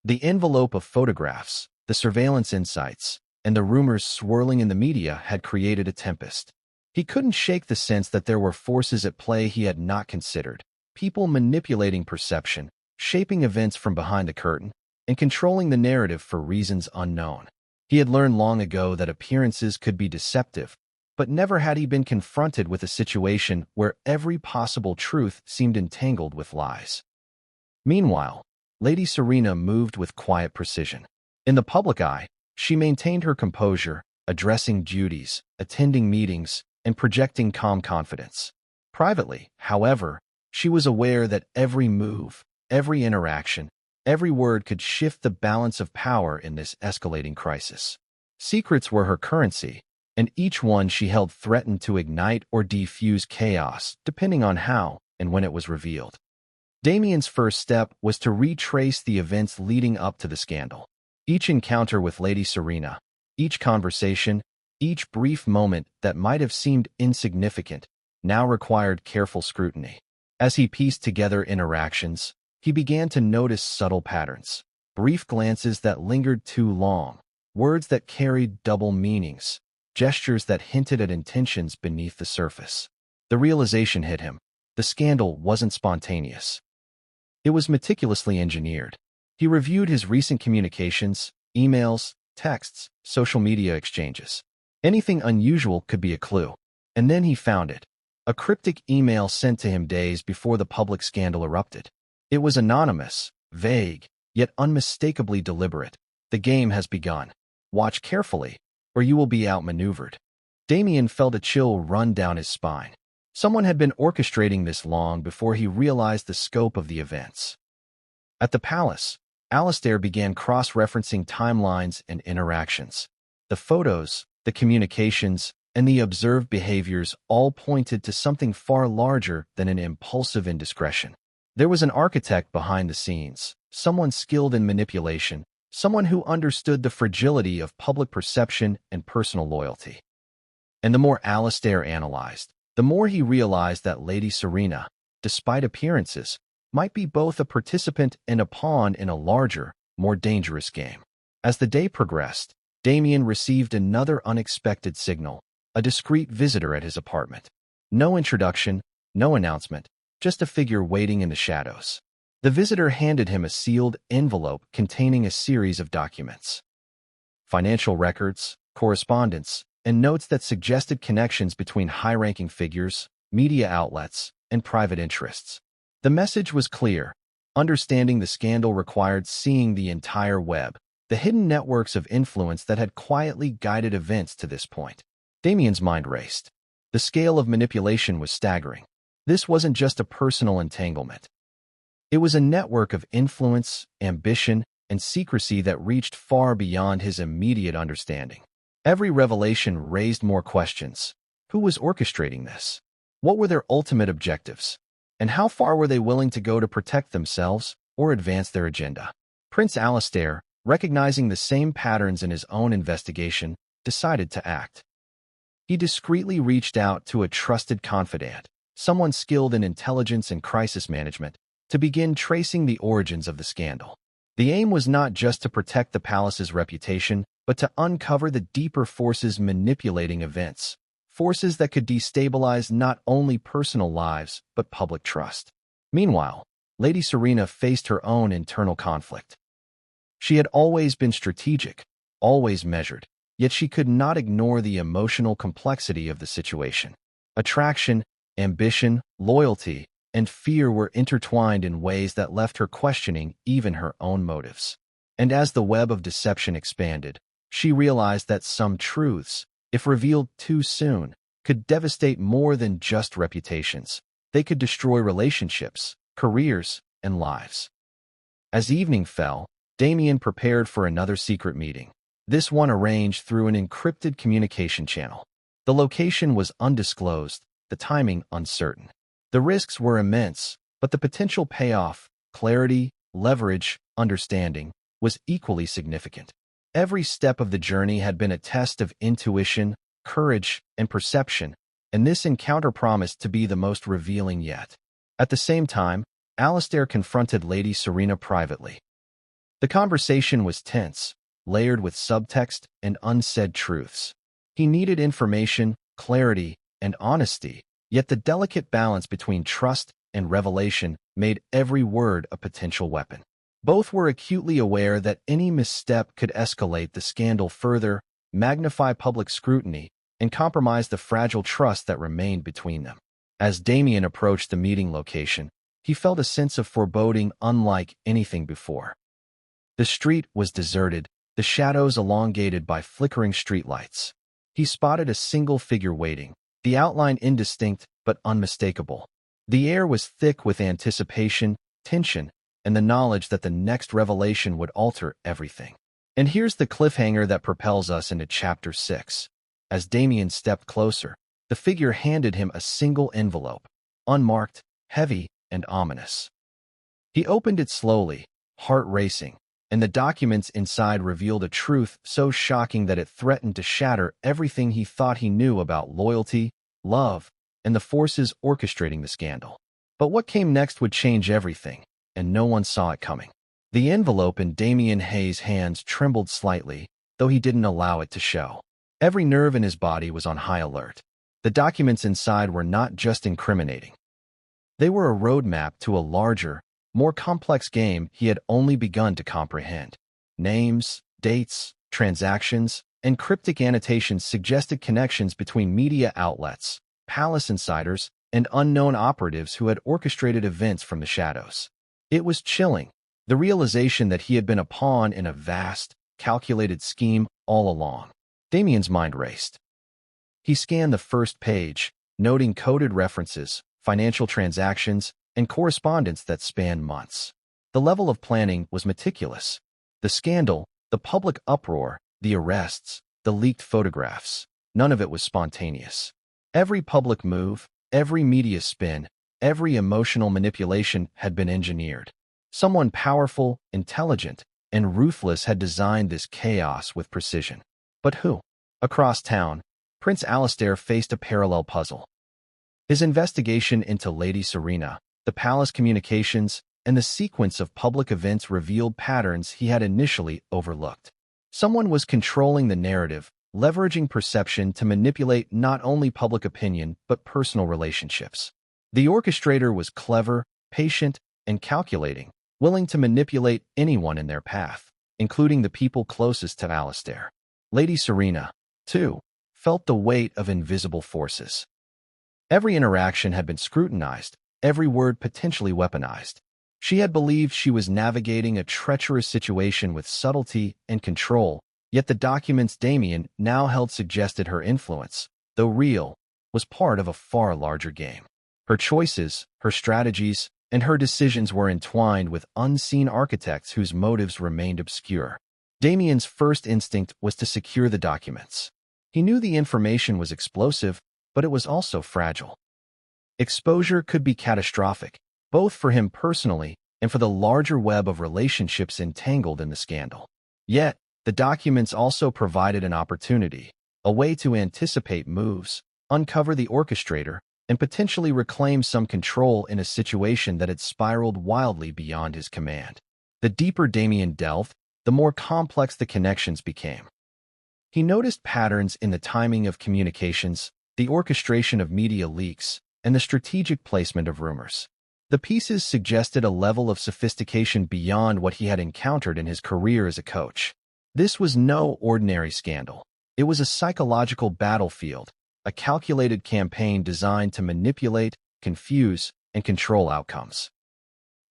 S1: The envelope of photographs, the surveillance insights, and the rumors swirling in the media had created a tempest. He couldn't shake the sense that there were forces at play he had not considered, people manipulating perception, shaping events from behind the curtain, and controlling the narrative for reasons unknown. He had learned long ago that appearances could be deceptive, but never had he been confronted with a situation where every possible truth seemed entangled with lies. Meanwhile, Lady Serena moved with quiet precision. In the public eye, she maintained her composure, addressing duties, attending meetings, and projecting calm confidence. Privately, however, she was aware that every move, every interaction, every word could shift the balance of power in this escalating crisis. Secrets were her currency, and each one she held threatened to ignite or defuse chaos, depending on how and when it was revealed. Damien's first step was to retrace the events leading up to the scandal. Each encounter with Lady Serena, each conversation, each brief moment that might have seemed insignificant, now required careful scrutiny. As he pieced together interactions, he began to notice subtle patterns, brief glances that lingered too long, words that carried double meanings, gestures that hinted at intentions beneath the surface. The realization hit him. The scandal wasn't spontaneous. It was meticulously engineered. He reviewed his recent communications, emails, texts, social media exchanges. Anything unusual could be a clue. And then he found it. A cryptic email sent to him days before the public scandal erupted. It was anonymous, vague, yet unmistakably deliberate. The game has begun. Watch carefully, or you will be outmaneuvered. Damien felt a chill run down his spine. Someone had been orchestrating this long before he realized the scope of the events. At the palace, Alastair began cross-referencing timelines and interactions. The photos, the communications, and the observed behaviors all pointed to something far larger than an impulsive indiscretion. There was an architect behind the scenes, someone skilled in manipulation, someone who understood the fragility of public perception and personal loyalty. And the more Alastair analyzed, the more he realized that Lady Serena, despite appearances, might be both a participant and a pawn in a larger, more dangerous game. As the day progressed, Damien received another unexpected signal, a discreet visitor at his apartment. No introduction, no announcement, just a figure waiting in the shadows. The visitor handed him a sealed envelope containing a series of documents. Financial records, correspondence, and notes that suggested connections between high-ranking figures, media outlets, and private interests. The message was clear. Understanding the scandal required seeing the entire web, the hidden networks of influence that had quietly guided events to this point. Damien's mind raced. The scale of manipulation was staggering. This wasn't just a personal entanglement. It was a network of influence, ambition, and secrecy that reached far beyond his immediate understanding. Every revelation raised more questions. Who was orchestrating this? What were their ultimate objectives? And how far were they willing to go to protect themselves or advance their agenda? Prince Alastair, recognizing the same patterns in his own investigation, decided to act. He discreetly reached out to a trusted confidant, someone skilled in intelligence and crisis management, to begin tracing the origins of the scandal. The aim was not just to protect the palace's reputation, but to uncover the deeper forces manipulating events, forces that could destabilize not only personal lives, but public trust. Meanwhile, Lady Serena faced her own internal conflict. She had always been strategic, always measured, yet she could not ignore the emotional complexity of the situation. Attraction, ambition, loyalty, and fear were intertwined in ways that left her questioning even her own motives. And as the web of deception expanded, she realized that some truths, if revealed too soon, could devastate more than just reputations. They could destroy relationships, careers, and lives. As evening fell, Damien prepared for another secret meeting, this one arranged through an encrypted communication channel. The location was undisclosed, the timing uncertain. The risks were immense, but the potential payoff, clarity, leverage, understanding, was equally significant. Every step of the journey had been a test of intuition, courage, and perception, and this encounter promised to be the most revealing yet. At the same time, Alistair confronted Lady Serena privately. The conversation was tense, layered with subtext and unsaid truths. He needed information, clarity, and honesty, yet the delicate balance between trust and revelation made every word a potential weapon. Both were acutely aware that any misstep could escalate the scandal further, magnify public scrutiny, and compromise the fragile trust that remained between them. As Damien approached the meeting location, he felt a sense of foreboding unlike anything before. The street was deserted, the shadows elongated by flickering streetlights. He spotted a single figure waiting, the outline indistinct but unmistakable. The air was thick with anticipation, tension, and the knowledge that the next revelation would alter everything. And here's the cliffhanger that propels us into Chapter 6. As Damien stepped closer, the figure handed him a single envelope, unmarked, heavy, and ominous. He opened it slowly, heart racing, and the documents inside revealed a truth so shocking that it threatened to shatter everything he thought he knew about loyalty, love, and the forces orchestrating the scandal. But what came next would change everything, and no one saw it coming. The envelope in Damien Hayes' hands trembled slightly, though he didn't allow it to show. Every nerve in his body was on high alert. The documents inside were not just incriminating. They were a roadmap to a larger, more complex game he had only begun to comprehend. Names, dates, transactions, and cryptic annotations suggested connections between media outlets, palace insiders, and unknown operatives who had orchestrated events from the shadows. It was chilling, the realization that he had been a pawn in a vast, calculated scheme all along. Damien's mind raced. He scanned the first page, noting coded references, financial transactions, and correspondence that spanned months. The level of planning was meticulous. The scandal, the public uproar, the arrests, the leaked photographs, none of it was spontaneous. Every public move, every media spin, every emotional manipulation had been engineered. Someone powerful, intelligent, and ruthless had designed this chaos with precision. But who? Across town, Prince Alistair faced a parallel puzzle. His investigation into Lady Serena, the palace communications, and the sequence of public events revealed patterns he had initially overlooked. Someone was controlling the narrative, leveraging perception to manipulate not only public opinion but personal relationships. The orchestrator was clever, patient, and calculating, willing to manipulate anyone in their path, including the people closest to Alistair. Lady Serena, too, felt the weight of invisible forces. Every interaction had been scrutinized, every word potentially weaponized. She had believed she was navigating a treacherous situation with subtlety and control, yet the documents Damien now held suggested her influence, though real, was part of a far larger game. Her choices, her strategies, and her decisions were entwined with unseen architects whose motives remained obscure. Damien's first instinct was to secure the documents. He knew the information was explosive, but it was also fragile. Exposure could be catastrophic, both for him personally and for the larger web of relationships entangled in the scandal. Yet, the documents also provided an opportunity, a way to anticipate moves, uncover the orchestrator, and potentially reclaim some control in a situation that had spiraled wildly beyond his command. The deeper Damien delved, the more complex the connections became. He noticed patterns in the timing of communications, the orchestration of media leaks, and the strategic placement of rumors. The pieces suggested a level of sophistication beyond what he had encountered in his career as a coach. This was no ordinary scandal. It was a psychological battlefield, a calculated campaign designed to manipulate, confuse, and control outcomes.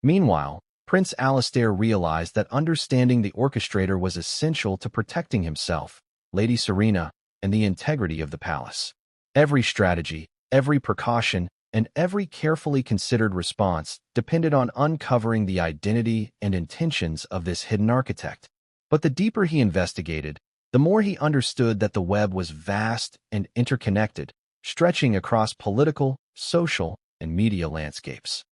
S1: Meanwhile, Prince Alistair realized that understanding the orchestrator was essential to protecting himself, Lady Serena, and the integrity of the palace. Every strategy, every precaution, and every carefully considered response depended on uncovering the identity and intentions of this hidden architect. But the deeper he investigated, the more he understood that the web was vast and interconnected, stretching across political, social, and media landscapes.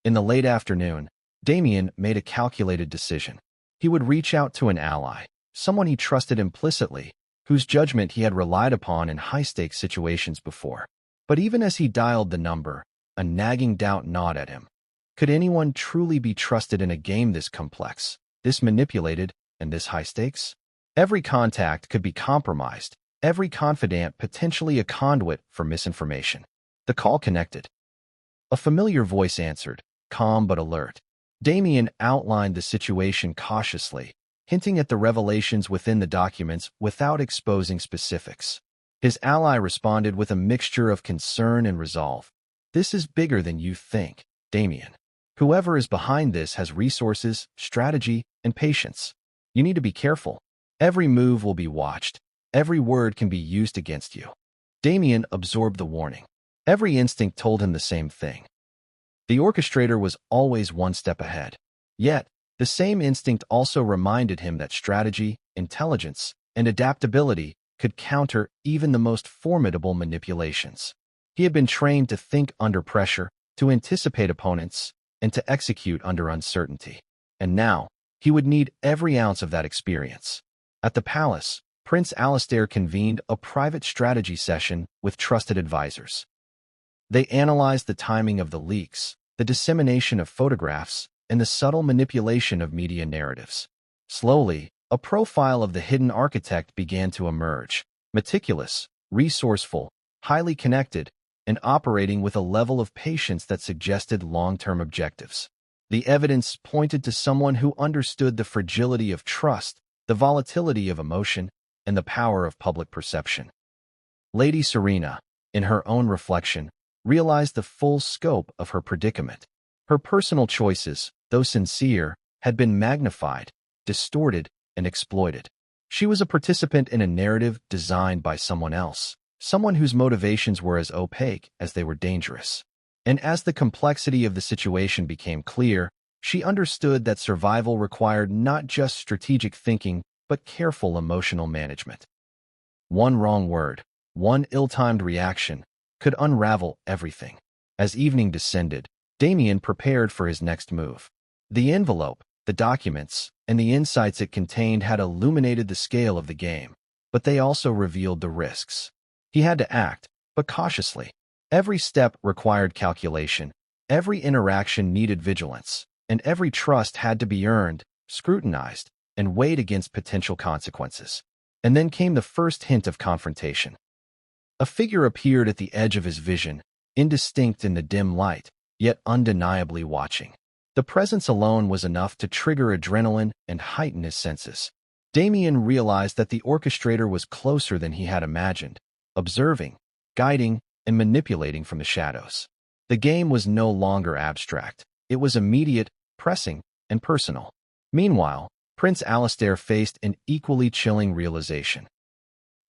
S1: In the late afternoon, Damien made a calculated decision. He would reach out to an ally, someone he trusted implicitly, whose judgment he had relied upon in high-stakes situations before. But even as he dialed the number, a nagging doubt gnawed at him. Could anyone truly be trusted in a game this complex, this manipulated, and this high-stakes? Every contact could be compromised, every confidant potentially a conduit for misinformation. The call connected. A familiar voice answered, calm but alert. Damien outlined the situation cautiously, hinting at the revelations within the documents without exposing specifics. His ally responded with a mixture of concern and resolve. This is bigger than you think, Damien. Whoever is behind this has resources, strategy, and patience. You need to be careful. Every move will be watched. Every word can be used against you. Damien absorbed the warning. Every instinct told him the same thing. The orchestrator was always one step ahead. Yet, the same instinct also reminded him that strategy, intelligence, and adaptability could counter even the most formidable manipulations. He had been trained to think under pressure, to anticipate opponents, and to execute under uncertainty. And now, he would need every ounce of that experience. At the palace, Prince Alistair convened a private strategy session with trusted advisors. They analyzed the timing of the leaks, the dissemination of photographs, and the subtle manipulation of media narratives. Slowly, a profile of the hidden architect began to emerge, meticulous, resourceful, highly connected, and operating with a level of patience that suggested long-term objectives. The evidence pointed to someone who understood the fragility of trust, the volatility of emotion, and the power of public perception. Lady Serena, in her own reflection, realized the full scope of her predicament. Her personal choices, though sincere, had been magnified, distorted, and exploited. She was a participant in a narrative designed by someone else, someone whose motivations were as opaque as they were dangerous. And as the complexity of the situation became clear, she understood that survival required not just strategic thinking, but careful emotional management. One wrong word, one ill-timed reaction, could unravel everything. As evening descended, Damien prepared for his next move. The envelope, the documents, and the insights it contained had illuminated the scale of the game, but they also revealed the risks. He had to act, but cautiously. Every step required calculation, every interaction needed vigilance, and every trust had to be earned, scrutinized, and weighed against potential consequences. And then came the first hint of confrontation. A figure appeared at the edge of his vision, indistinct in the dim light, yet undeniably watching. The presence alone was enough to trigger adrenaline and heighten his senses. Damien realized that the orchestrator was closer than he had imagined, observing, guiding, and manipulating from the shadows. The game was no longer abstract. It was immediate, pressing, and personal. Meanwhile, Prince Alistair faced an equally chilling realization.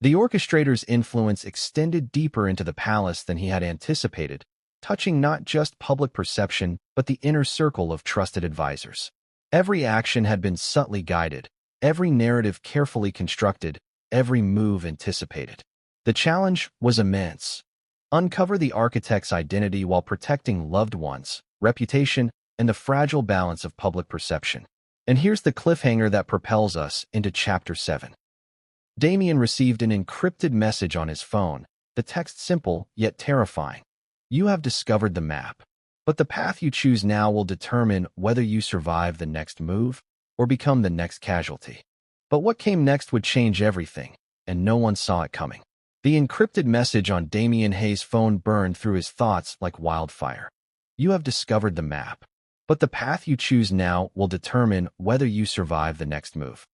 S1: The orchestrator's influence extended deeper into the palace than he had anticipated, touching not just public perception, but the inner circle of trusted advisors. Every action had been subtly guided, every narrative carefully constructed, every move anticipated. The challenge was immense. Uncover the architect's identity while protecting loved ones, reputation, and the fragile balance of public perception. And here's the cliffhanger that propels us into Chapter 7. Damien received an encrypted message on his phone, the text simple yet terrifying. You have discovered the map, but the path you choose now will determine whether you survive the next move or become the next casualty. But what came next would change everything, and no one saw it coming. The encrypted message on Damien Hayes' phone burned through his thoughts like wildfire. You have discovered the map, but the path you choose now will determine whether you survive the next move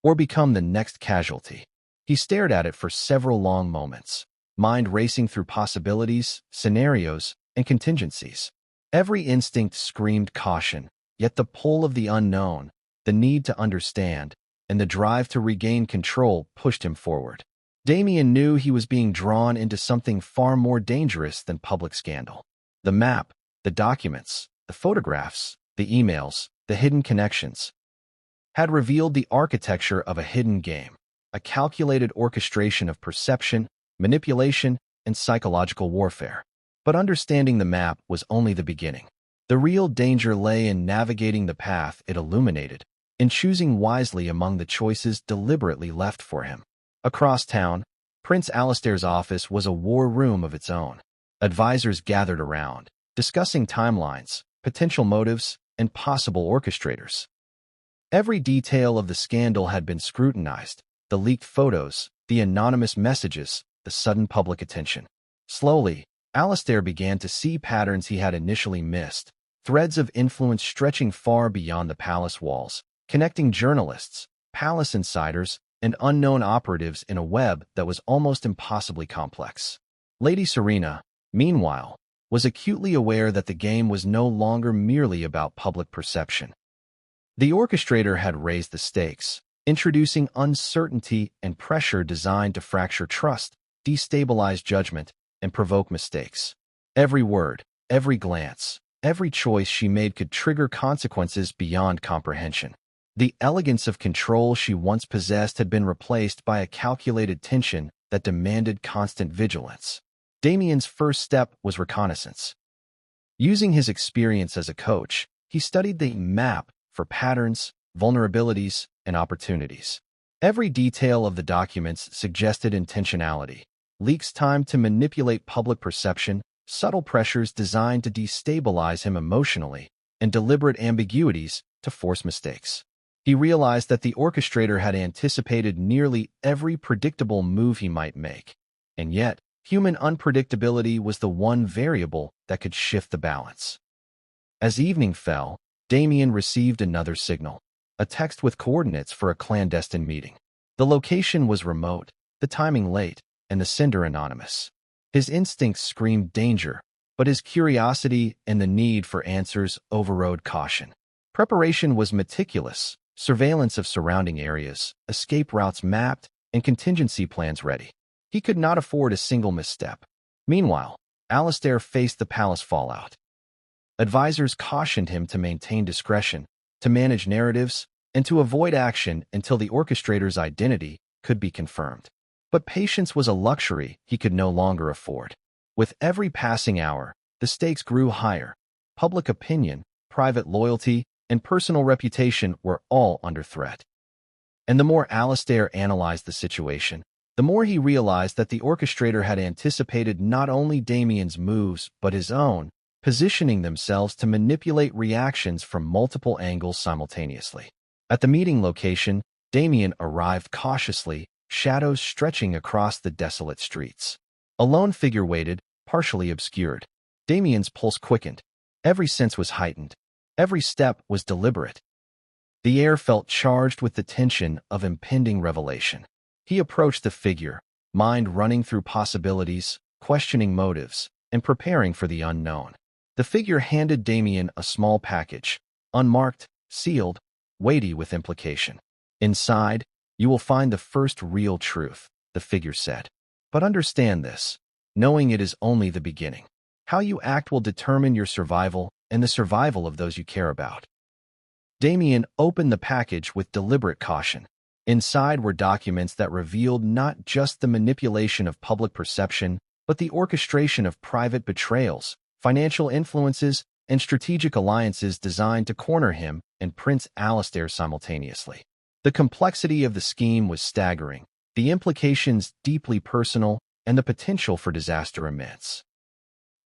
S1: or become the next casualty. He stared at it for several long moments, mind racing through possibilities, scenarios, and contingencies. Every instinct screamed caution, yet the pull of the unknown, the need to understand, and the drive to regain control pushed him forward. Damien knew he was being drawn into something far more dangerous than public scandal. The map, the documents, the photographs, the emails, the hidden connections had revealed the architecture of a hidden game, a calculated orchestration of perception, manipulation, and psychological warfare. But understanding the map was only the beginning. The real danger lay in navigating the path it illuminated, in choosing wisely among the choices deliberately left for him. Across town, Prince Alistair's office was a war room of its own. Advisors gathered around, discussing timelines, potential motives, and possible orchestrators. Every detail of the scandal had been scrutinized: the leaked photos, the anonymous messages, the sudden public attention. Slowly, Alistair began to see patterns he had initially missed, threads of influence stretching far beyond the palace walls, connecting journalists, palace insiders, and unknown operatives in a web that was almost impossibly complex. Lady Serena, meanwhile, was acutely aware that the game was no longer merely about public perception. The orchestrator had raised the stakes, introducing uncertainty and pressure designed to fracture trust, destabilize judgment, and provoke mistakes. Every word, every glance, every choice she made could trigger consequences beyond comprehension. The elegance of control she once possessed had been replaced by a calculated tension that demanded constant vigilance. Damien's first step was reconnaissance. Using his experience as a coach, he studied the map for patterns, vulnerabilities, and opportunities. Every detail of the documents suggested intentionality: leaks timed to manipulate public perception, subtle pressures designed to destabilize him emotionally, and deliberate ambiguities to force mistakes. He realized that the orchestrator had anticipated nearly every predictable move he might make, and yet, human unpredictability was the one variable that could shift the balance. As evening fell, Damien received another signal, a text with coordinates for a clandestine meeting. The location was remote, the timing late, and the sender anonymous. His instincts screamed danger, but his curiosity and the need for answers overrode caution. Preparation was meticulous: surveillance of surrounding areas, escape routes mapped, and contingency plans ready. He could not afford a single misstep. Meanwhile, Alistair faced the palace fallout. Advisors cautioned him to maintain discretion, to manage narratives, and to avoid action until the orchestrator's identity could be confirmed. But patience was a luxury he could no longer afford. With every passing hour, the stakes grew higher. Public opinion, private loyalty, and personal reputation were all under threat. And the more Alistair analyzed the situation, the more he realized that the orchestrator had anticipated not only Damien's moves but his own, positioning themselves to manipulate reactions from multiple angles simultaneously. At the meeting location, Damien arrived cautiously, shadows stretching across the desolate streets. A lone figure waited, partially obscured. Damien's pulse quickened. Every sense was heightened. Every step was deliberate. The air felt charged with the tension of impending revelation. He approached the figure, mind running through possibilities, questioning motives, and preparing for the unknown. The figure handed Damien a small package, unmarked, sealed, weighty with implication. "Inside, you will find the first real truth," the figure said. "But understand this: knowing it is only the beginning. How you act will determine your survival and the survival of those you care about." Damien opened the package with deliberate caution. Inside were documents that revealed not just the manipulation of public perception, but the orchestration of private betrayals, financial influences, and strategic alliances designed to corner him and Prince Alistair simultaneously. The complexity of the scheme was staggering, the implications deeply personal, and the potential for disaster immense.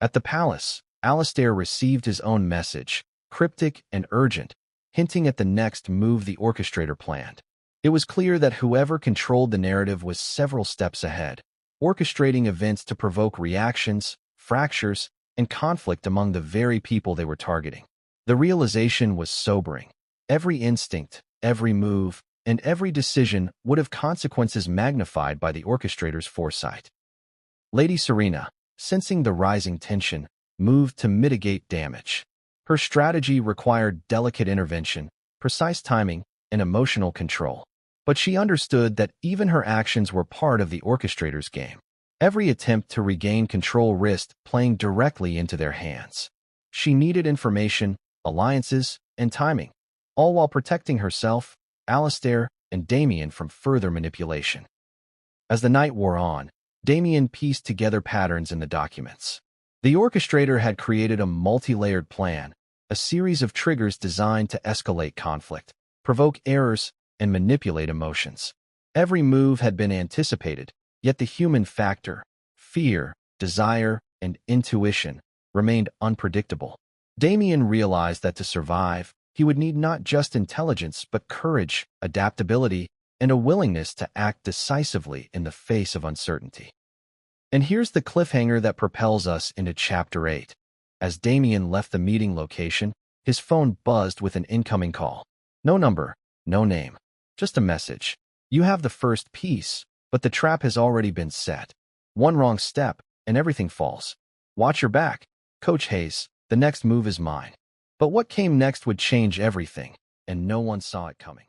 S1: At the palace, Alistair received his own message, cryptic and urgent, hinting at the next move the orchestrator planned. It was clear that whoever controlled the narrative was several steps ahead, orchestrating events to provoke reactions, fractures, and conflict among the very people they were targeting. The realization was sobering. Every instinct, every move, and every decision would have consequences magnified by the orchestrator's foresight. Lady Serena, sensing the rising tension, moved to mitigate damage. Her strategy required delicate intervention, precise timing, and emotional control. But she understood that even her actions were part of the orchestrator's game. Every attempt to regain control risked playing directly into their hands. She needed information, alliances, and timing, all while protecting herself, Alistair, and Damien from further manipulation. As the night wore on, Damien pieced together patterns in the documents. The orchestrator had created a multi-layered plan, a series of triggers designed to escalate conflict, provoke errors, and manipulate emotions. Every move had been anticipated, yet the human factor, fear, desire, and intuition, remained unpredictable. Damien realized that to survive, he would need not just intelligence but courage, adaptability, and a willingness to act decisively in the face of uncertainty. And here's the cliffhanger that propels us into Chapter 8. As Damien left the meeting location, his phone buzzed with an incoming call. No number, no name, just a message. You have the first piece, but the trap has already been set. One wrong step, and everything falls. Watch your back, Coach Hayes, the next move is mine. But what came next would change everything, and no one saw it coming.